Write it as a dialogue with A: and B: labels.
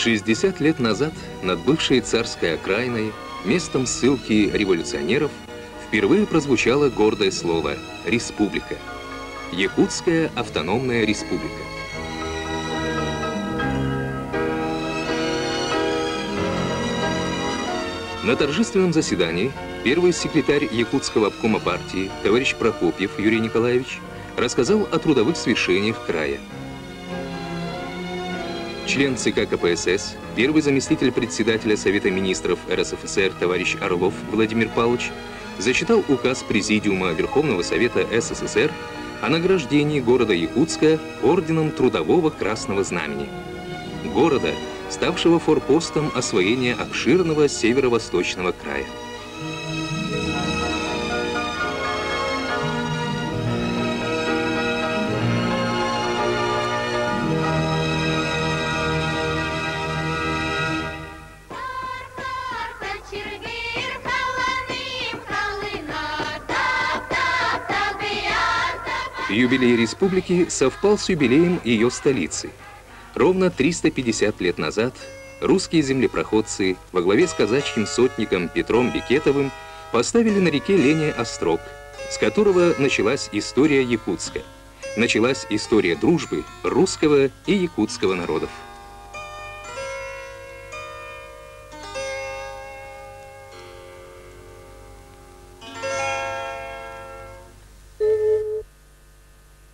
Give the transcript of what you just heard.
A: 60 лет назад над бывшей царской окраиной, местом ссылки революционеров, впервые прозвучало гордое слово «республика». Якутская автономная республика. На торжественном заседании первый секретарь Якутского обкома партии, товарищ Прокопьев Юрий Николаевич, рассказал о трудовых свершениях края. Член ЦК КПСС, первый заместитель председателя Совета министров РСФСР товарищ Орлов Владимир Павлович зачитал указ Президиума Верховного Совета СССР о награждении города Якутска орденом Трудового Красного Знамени. Города, ставшего форпостом освоения обширного северо-восточного края. Юбилей республики совпал с юбилеем ее столицы. Ровно 350 лет назад русские землепроходцы во главе с казачьим сотником Петром Бекетовым поставили на реке Леня острог, с которого началась история Якутска. Началась история дружбы русского и якутского народов.